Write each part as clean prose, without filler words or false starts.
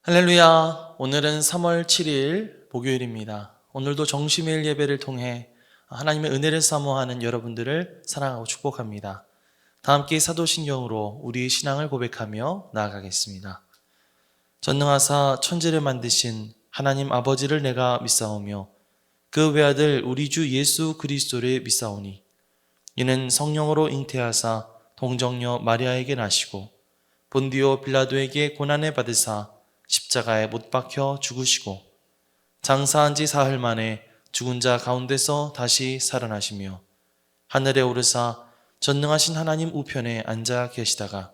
할렐루야. 오늘은 3월 7일 목요일입니다. 오늘도 정심일 예배를 통해 하나님의 은혜를 사모하는 여러분들을 사랑하고 축복합니다. 다 함께 사도신경으로 우리의 신앙을 고백하며 나아가겠습니다. 전능하사 천지를 만드신 하나님 아버지를 내가 믿사오며 그 외아들 우리 주 예수 그리스도를 믿사오니 이는 성령으로 잉태하사 동정녀 마리아에게 나시고 본디오 빌라도에게 고난을 받으사 십자가에 못 박혀 죽으시고 장사한 지 사흘 만에 죽은 자 가운데서 다시 살아나시며 하늘에 오르사 전능하신 하나님 우편에 앉아 계시다가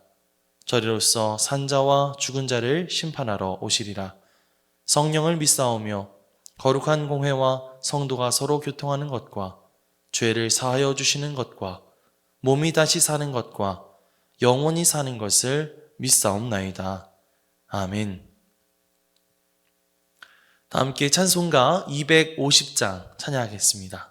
저리로서 산자와 죽은 자를 심판하러 오시리라. 성령을 믿사오며 거룩한 공회와 성도가 서로 교통하는 것과 죄를 사하여 주시는 것과 몸이 다시 사는 것과 영원히 사는 것을 믿사옵나이다. 아멘. 다 함께 찬송가 250장 찬양하겠습니다.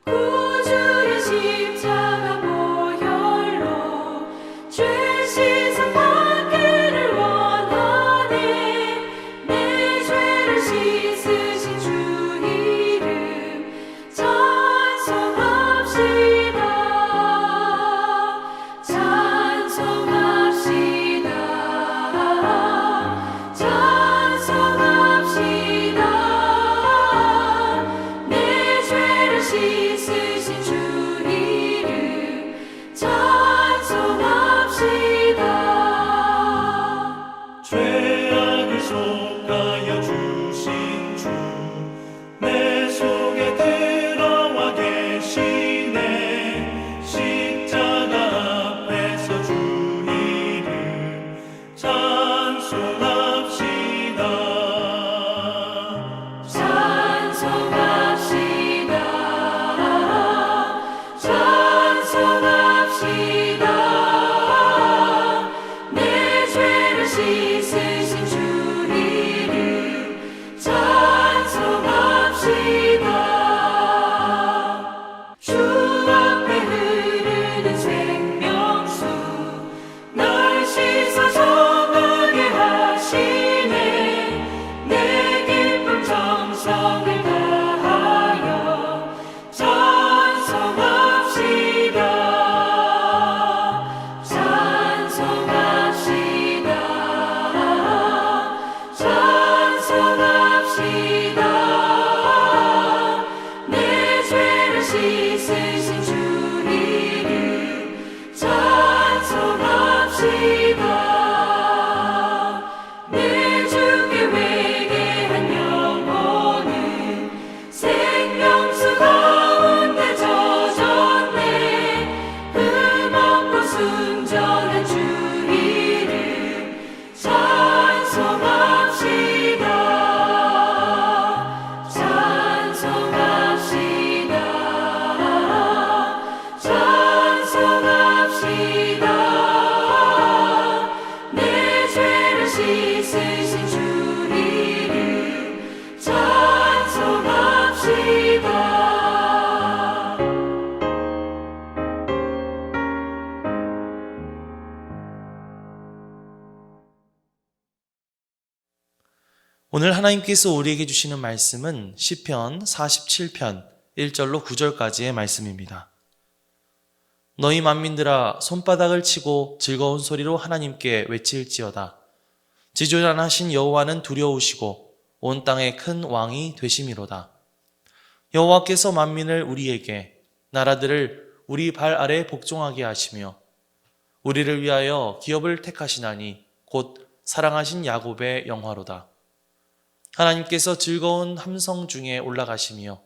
구주의 십자가 보혈로 죄 씻음 받기를 원하네. 내 죄를 씻으신 주 이름 찬송합시다. 찬송합시다. 찬송합시다. 내 죄를 씻으신 주 이름 찬송합시다. 죄악을 속하여 주신 주 내 속에 들어와 계시네. 십자가 앞에서 주 이름 찬송합시다. 찬송합시다. 찬송합시다. 내 죄를 씻으신 주 이름 찬송합시다. 주 앞에 흐르는 생명수 날 씻어 정하게 하시네. 내 기쁨 정성을 다하여 찬송합시다. 찬송합시다. 찬송합시다. 내 죄를 씻으신 주 이름 찬송합시다. 내 주께 회개한 영혼은 생명수 가운데 젖었네. 흠없고 순전한 주 이름 찬송합시다. 찬송합시다. 찬송합시다. 내 죄를 씻으신 주 이름 찬송합시다. 오늘 하나님께서 우리에게 주시는 말씀은 시편 47편 1절로 9절까지의 말씀입니다. 너희 만민들아 손바닥을 치고 즐거운 소리로 하나님께 외칠지어다. 지존하신 여호와는 두려우시고 온 땅의 큰 왕이 되심이로다. 여호와께서 만민을 우리에게 나라들을 우리 발 아래 복종하게 하시며 우리를 위하여 기업을 택하시나니 곧 사랑하신 야곱의 영화로다. 하나님께서 즐거운 함성 중에 올라가시며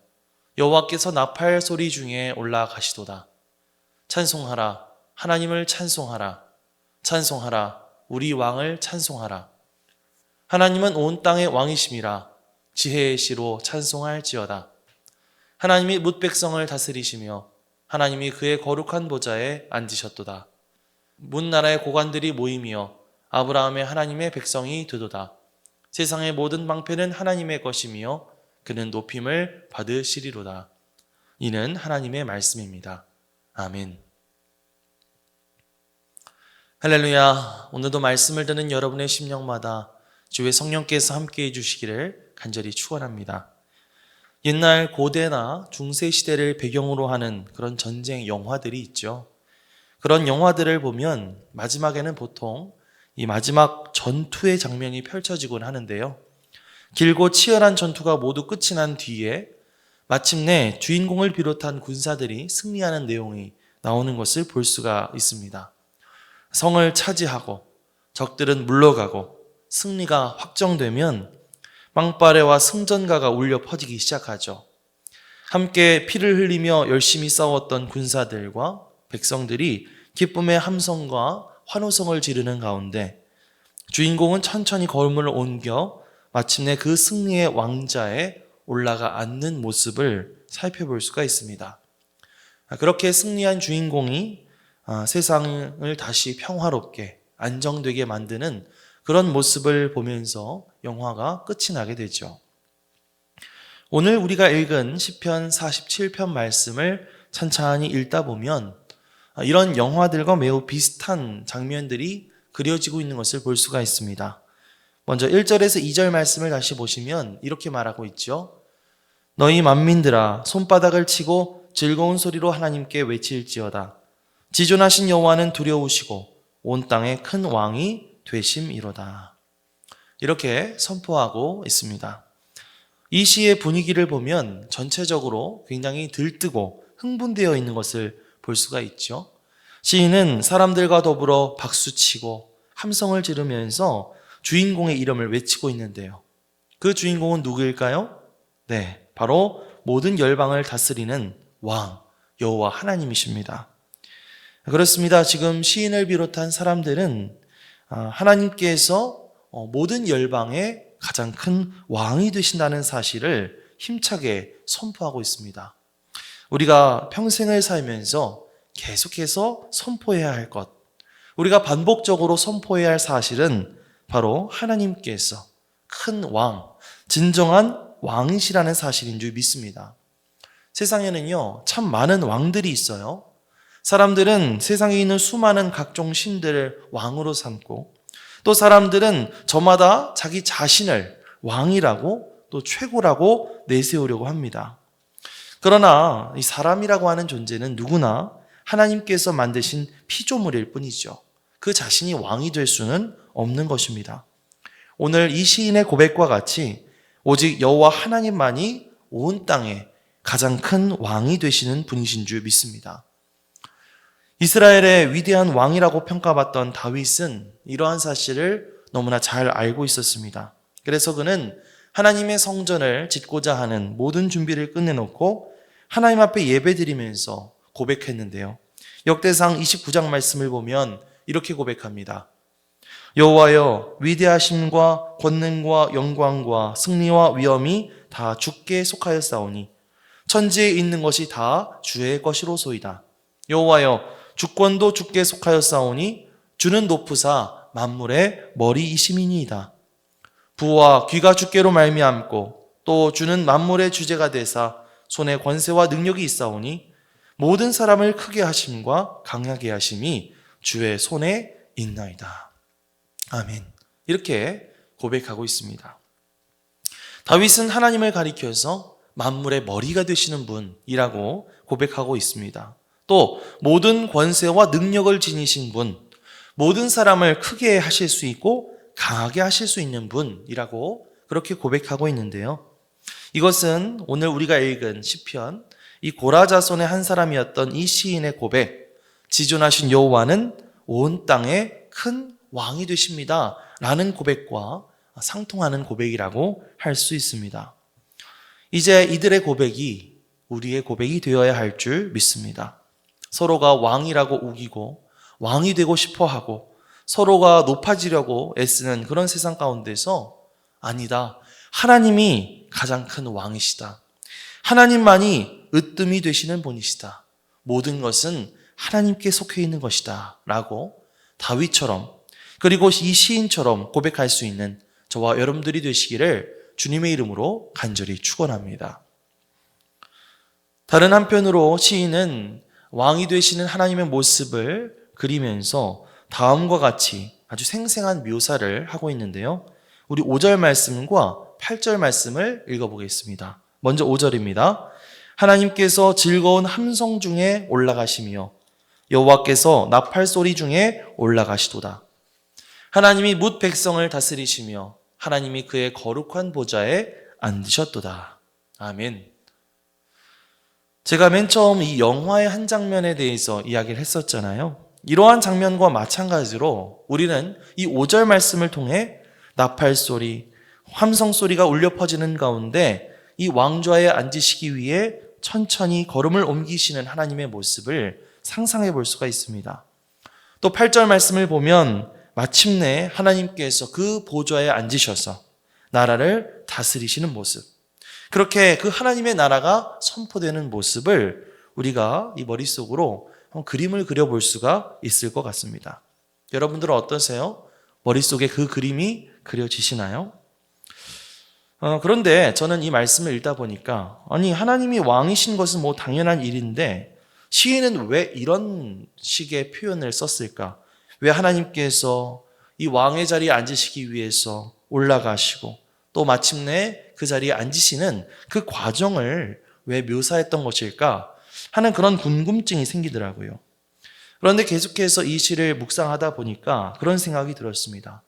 여호와께서 나팔 소리 중에 올라가시도다. 찬송하라, 하나님을 찬송하라. 찬송하라, 우리 왕을 찬송하라. 하나님은 온 땅의 왕이심이라. 지혜의 시로 찬송할지어다. 하나님이 뭇백성을 다스리시며 하나님이 그의 거룩한 보좌에 앉으셨도다. 문 나라의 고관들이 모이며 아브라함의 하나님의 백성이 되도다. 세상의 모든 방패는 하나님의 것이며 그는 높임을 받으시리로다. 이는 하나님의 말씀입니다. 아멘. 할렐루야. 오늘도 말씀을 듣는 여러분의 심령마다 주의 성령께서 함께해 주시기를 간절히 축원합니다. 옛날 고대나 중세 시대를 배경으로 하는 그런 전쟁 영화들이 있죠. 그런 영화들을 보면 마지막에는 보통 이 마지막 전투의 장면이 펼쳐지곤 하는데요. 길고 치열한 전투가 모두 끝이 난 뒤에 마침내 주인공을 비롯한 군사들이 승리하는 내용이 나오는 것을 볼 수가 있습니다. 성을 차지하고 적들은 물러가고 승리가 확정되면 빵빠레와 승전가가 울려 퍼지기 시작하죠. 함께 피를 흘리며 열심히 싸웠던 군사들과 백성들이 기쁨의 함성과 환호성을 지르는 가운데 주인공은 천천히 걸음을 옮겨 마침내 그 승리의 왕자에 올라가 앉는 모습을 살펴볼 수가 있습니다. 그렇게 승리한 주인공이 세상을 다시 평화롭게 안정되게 만드는 그런 모습을 보면서 영화가 끝이 나게 되죠. 오늘 우리가 읽은 시편 47편 말씀을 찬찬히 읽다 보면 이런 영화들과 매우 비슷한 장면들이 그려지고 있는 것을 볼 수가 있습니다. 먼저 1절에서 2절 말씀을 다시 보시면 이렇게 말하고 있죠. 너희 만민들아 손바닥을 치고 즐거운 소리로 하나님께 외칠지어다. 지존하신 여호와는 두려우시고 온 땅에 큰 왕이 되심이로다. 이렇게 선포하고 있습니다. 이 시의 분위기를 보면 전체적으로 굉장히 들뜨고 흥분되어 있는 것을 볼 수가 있죠. 시인은 사람들과 더불어 박수치고 함성을 지르면서 주인공의 이름을 외치고 있는데요. 그 주인공은 누구일까요? 네, 바로 모든 열방을 다스리는 왕, 여호와 하나님이십니다. 그렇습니다. 지금 시인을 비롯한 사람들은 하나님께서 모든 열방의 가장 큰 왕이 되신다는 사실을 힘차게 선포하고 있습니다. 우리가 평생을 살면서 계속해서 선포해야 할 것, 우리가 반복적으로 선포해야 할 사실은 바로 하나님께서 큰 왕, 진정한 왕이시라는 사실인 줄 믿습니다. 세상에는요, 참 많은 왕들이 있어요. 사람들은 세상에 있는 수많은 각종 신들을 왕으로 삼고 또 사람들은 저마다 자기 자신을 왕이라고 또 최고라고 내세우려고 합니다. 그러나 이 사람이라고 하는 존재는 누구나 하나님께서 만드신 피조물일 뿐이죠. 그 자신이 왕이 될 수는 없는 것입니다. 오늘 이 시인의 고백과 같이 오직 여호와 하나님만이 온 땅에 가장 큰 왕이 되시는 분이신 줄 믿습니다. 이스라엘의 위대한 왕이라고 평가받던 다윗은 이러한 사실을 너무나 잘 알고 있었습니다. 그래서 그는 하나님의 성전을 짓고자 하는 모든 준비를 끝내놓고 하나님 앞에 예배드리면서 고백했는데요. 역대상 29장 말씀을 보면 이렇게 고백합니다. 여호와여, 위대하심과 권능과 영광과 승리와 위엄이 다 주께 속하였사오니 천지에 있는 것이 다 주의 것이로소이다. 여호와여, 주권도 주께 속하였사오니 주는 높으사 만물의 머리이심이니이다. 부와 귀가 주께로 말미암고 또 주는 만물의 주제가 되사 손에 권세와 능력이 있사오니 모든 사람을 크게 하심과 강하게 하심이 주의 손에 있나이다. 아멘. 이렇게 고백하고 있습니다. 다윗은 하나님을 가리켜서 만물의 머리가 되시는 분이라고 고백하고 있습니다. 또 모든 권세와 능력을 지니신 분, 모든 사람을 크게 하실 수 있고 강하게 하실 수 있는 분이라고 그렇게 고백하고 있는데요. 이것은 오늘 우리가 읽은 시편, 이 고라 자손의 한 사람이었던 이 시인의 고백, 지존하신 여호와는 온 땅에 큰 왕이 되십니다 라는 고백과 상통하는 고백이라고 할 수 있습니다. 이제 이들의 고백이 우리의 고백이 되어야 할 줄 믿습니다. 서로가 왕이라고 우기고 왕이 되고 싶어하고 서로가 높아지려고 애쓰는 그런 세상 가운데서 아니다. 하나님이 가장 큰 왕이시다. 하나님만이 으뜸이 되시는 분이시다. 모든 것은 하나님께 속해 있는 것이다 라고 다윗처럼 그리고 이 시인처럼 고백할 수 있는 저와 여러분들이 되시기를 주님의 이름으로 간절히 축원합니다. 다른 한편으로 시인은 왕이 되시는 하나님의 모습을 그리면서 다음과 같이 아주 생생한 묘사를 하고 있는데요. 우리 5절 말씀과 8절 말씀을 읽어보겠습니다. 먼저 5절입니다. 하나님께서 즐거운 함성 중에 올라가시며 여호와께서 나팔 소리 중에 올라가시도다. 하나님이 뭇 백성을 다스리시며 하나님이 그의 거룩한 보좌에 앉으셨도다. 아멘. 제가 맨 처음 이 영화의 한 장면에 대해서 이야기를 했었잖아요. 이러한 장면과 마찬가지로 우리는 이 5절 말씀을 통해 나팔 소리, 함성 소리가 울려 퍼지는 가운데 이 왕좌에 앉으시기 위해 천천히 걸음을 옮기시는 하나님의 모습을 상상해 볼 수가 있습니다. 또 8절 말씀을 보면 마침내 하나님께서 그 보좌에 앉으셔서 나라를 다스리시는 모습, 그렇게 그 하나님의 나라가 선포되는 모습을 우리가 이 머릿속으로 그림을 그려볼 수가 있을 것 같습니다. 여러분들은 어떠세요? 머릿속에 그 그림이 그려지시나요? 그런데 저는 이 말씀을 읽다 보니까 아니 하나님이 왕이신 것은 뭐 당연한 일인데 시인은 왜 이런 식의 표현을 썼을까? 왜 하나님께서 이 왕의 자리에 앉으시기 위해서 올라가시고 또 마침내 그 자리에 앉으시는 그 과정을 왜 묘사했던 것일까 하는 그런 궁금증이 생기더라고요. 그런데 계속해서 이 시를 묵상하다 보니까 그런 생각이 들었습니다.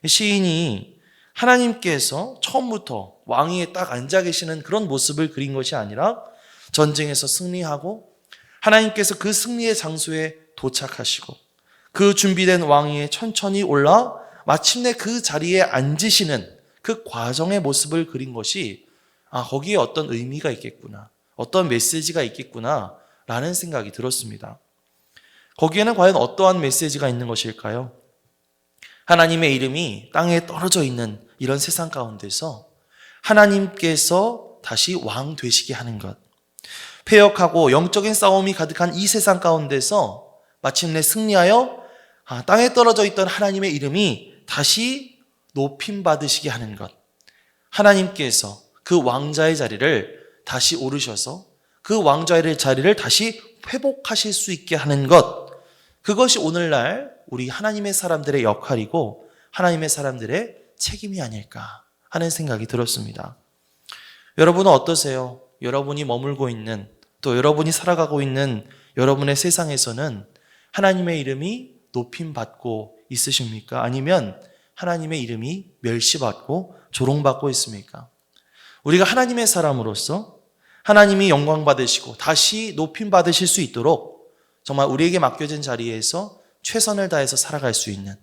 시인이 하나님께서 처음부터 왕위에 딱 앉아 계시는 그런 모습을 그린 것이 아니라 전쟁에서 승리하고 하나님께서 그 승리의 장소에 도착하시고 그 준비된 왕위에 천천히 올라 마침내 그 자리에 앉으시는 그 과정의 모습을 그린 것이 거기에 어떤 의미가 있겠구나, 어떤 메시지가 있겠구나 라는 생각이 들었습니다. 거기에는 과연 어떠한 메시지가 있는 것일까요? 하나님의 이름이 땅에 떨어져 있는 이런 세상 가운데서 하나님께서 다시 왕 되시게 하는 것, 패역하고 영적인 싸움이 가득한 이 세상 가운데서 마침내 승리하여 땅에 떨어져 있던 하나님의 이름이 다시 높임 받으시게 하는 것, 하나님께서 그 왕자의 자리를 다시 오르셔서 그 왕자의 자리를 다시 회복하실 수 있게 하는 것, 그것이 오늘날 우리 하나님의 사람들의 역할이고 하나님의 사람들의 책임이 아닐까 하는 생각이 들었습니다. 여러분은 어떠세요? 여러분이 머물고 있는, 또 여러분이 살아가고 있는 여러분의 세상에서는 하나님의 이름이 높임받고 있으십니까? 아니면 하나님의 이름이 멸시받고 조롱받고 있습니까? 우리가 하나님의 사람으로서 하나님이 영광 받으시고 다시 높임 받으실 수 있도록 정말 우리에게 맡겨진 자리에서 최선을 다해서 살아갈 수 있는,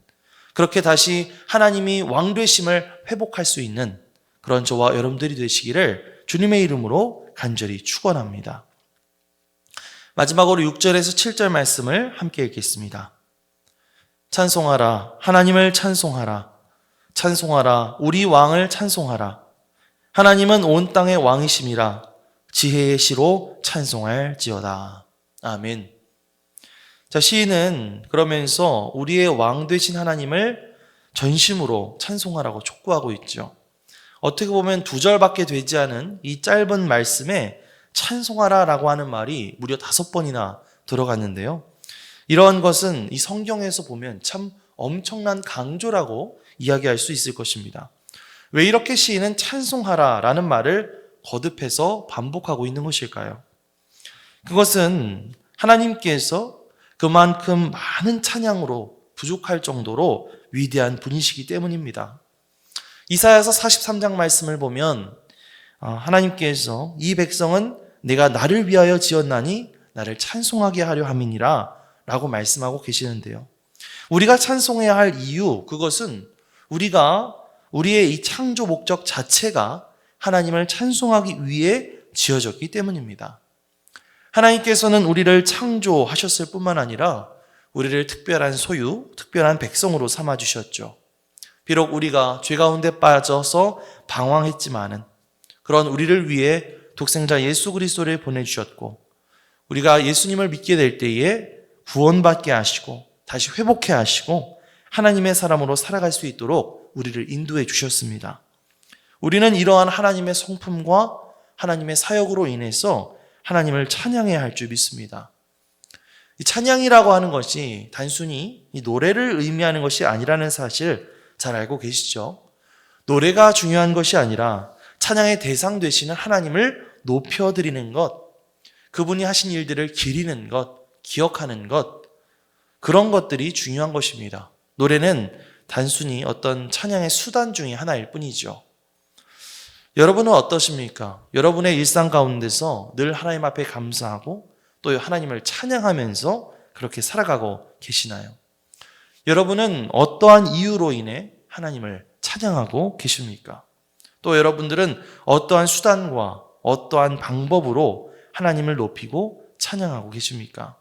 그렇게 다시 하나님이 왕 되심을 회복할 수 있는 그런 저와 여러분들이 되시기를 주님의 이름으로 간절히 축원합니다. 마지막으로 6절에서 7절 말씀을 함께 읽겠습니다. 찬송하라, 하나님을 찬송하라. 찬송하라, 우리 왕을 찬송하라. 하나님은 온 땅의 왕이심이라. 지혜의 시로 찬송할지어다. 아멘. 자, 시인은 그러면서 우리의 왕 되신 하나님을 전심으로 찬송하라고 촉구하고 있죠. 어떻게 보면 2절밖에 되지 않은 이 짧은 말씀에 찬송하라라고 하는 말이 무려 5번이나 들어갔는데요. 이러한 것은 이 성경에서 보면 참 엄청난 강조라고 이야기할 수 있을 것입니다. 왜 이렇게 시인은 찬송하라라는 말을 거듭해서 반복하고 있는 것일까요? 그것은 하나님께서 그만큼 많은 찬양으로 부족할 정도로 위대한 분이시기 때문입니다. 이사야서 43장 말씀을 보면 하나님께서 이 백성은 내가 나를 위하여 지었나니 나를 찬송하게 하려 함이니라 라고 말씀하고 계시는데요. 우리가 찬송해야 할 이유, 그것은 우리가 우리의 이 창조 목적 자체가 하나님을 찬송하기 위해 지어졌기 때문입니다. 하나님께서는 우리를 창조하셨을 뿐만 아니라 우리를 특별한 소유, 특별한 백성으로 삼아주셨죠. 비록 우리가 죄 가운데 빠져서 방황했지만은 그런 우리를 위해 독생자 예수 그리스도를 보내주셨고 우리가 예수님을 믿게 될 때에 구원받게 하시고 다시 회복해 하시고 하나님의 사람으로 살아갈 수 있도록 우리를 인도해 주셨습니다. 우리는 이러한 하나님의 성품과 하나님의 사역으로 인해서 하나님을 찬양해야 할 줄 믿습니다. 이 찬양이라고 하는 것이 단순히 이 노래를 의미하는 것이 아니라는 사실 잘 알고 계시죠? 노래가 중요한 것이 아니라 찬양의 대상 되시는 하나님을 높여드리는 것, 그분이 하신 일들을 기리는 것, 기억하는 것, 그런 것들이 중요한 것입니다. 노래는 단순히 어떤 찬양의 수단 중에 하나일 뿐이죠. 여러분은 어떠십니까? 여러분의 일상 가운데서 늘 하나님 앞에 감사하고 또 하나님을 찬양하면서 그렇게 살아가고 계시나요? 여러분은 어떠한 이유로 인해 하나님을 찬양하고 계십니까? 또 여러분들은 어떠한 수단과 어떠한 방법으로 하나님을 높이고 찬양하고 계십니까?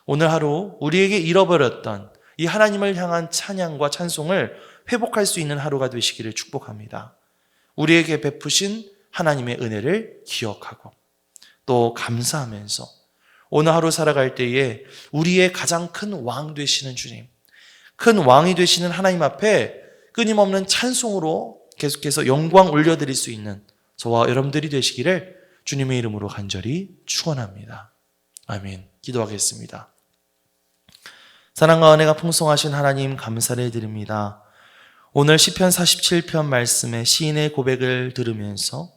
오늘 하루 우리에게 잃어버렸던 이 하나님을 향한 찬양과 찬송을 회복할 수 있는 하루가 되시기를 축복합니다. 우리에게 베푸신 하나님의 은혜를 기억하고 또 감사하면서 오늘 하루 살아갈 때에 우리의 가장 큰 왕 되시는 주님, 큰 왕이 되시는 하나님 앞에 끊임없는 찬송으로 계속해서 영광 올려드릴 수 있는 저와 여러분들이 되시기를 주님의 이름으로 간절히 축원합니다. 아멘. 기도하겠습니다. 사랑과 은혜가 풍성하신 하나님 감사를 드립니다. 오늘 시편 47편 말씀의 시인의 고백을 들으면서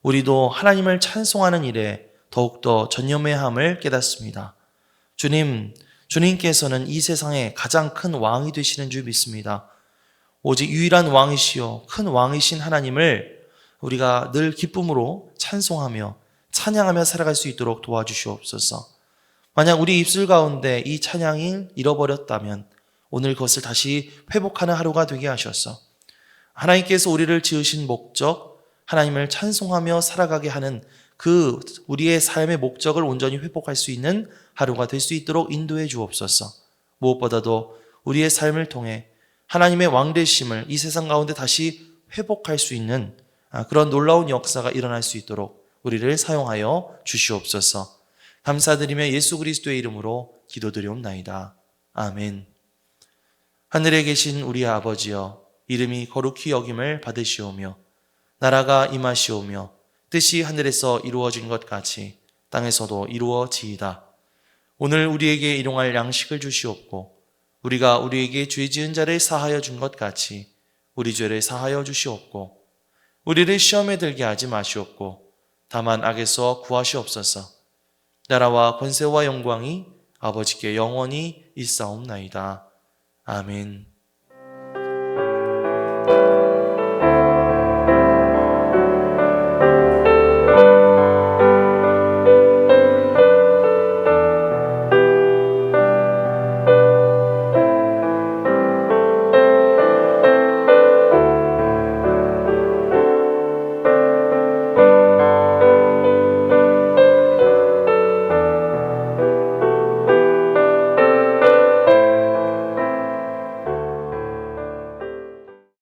우리도 하나님을 찬송하는 일에 더욱더 전념해야 함을 깨닫습니다. 주님께서는 이 세상의 가장 큰 왕이 되시는 줄 믿습니다. 오직 유일한 왕이시요 큰 왕이신 하나님을 우리가 늘 기쁨으로 찬송하며 찬양하며 살아갈 수 있도록 도와주시옵소서. 만약 우리 입술 가운데 이 찬양이 잃어버렸다면 오늘 그것을 다시 회복하는 하루가 되게 하셔서 하나님께서 우리를 지으신 목적, 하나님을 찬송하며 살아가게 하는 그 우리의 삶의 목적을 온전히 회복할 수 있는 하루가 될 수 있도록 인도해 주옵소서. 무엇보다도 우리의 삶을 통해 하나님의 왕되심을 이 세상 가운데 다시 회복할 수 있는 그런 놀라운 역사가 일어날 수 있도록 우리를 사용하여 주시옵소서. 감사드리며 예수 그리스도의 이름으로 기도드리옵나이다. 아멘. 하늘에 계신 우리 아버지여, 이름이 거룩히 여김을 받으시오며 나라가 임하시오며 뜻이 하늘에서 이루어진 것 같이 땅에서도 이루어지이다. 오늘 우리에게 일용할 양식을 주시옵고 우리가 우리에게 죄 지은 자를 사하여 준 것 같이 우리 죄를 사하여 주시옵고 우리를 시험에 들게 하지 마시옵고 다만 악에서 구하시옵소서. 나라와 권세와 영광이 아버지께 영원히 있사옵나이다. 아멘.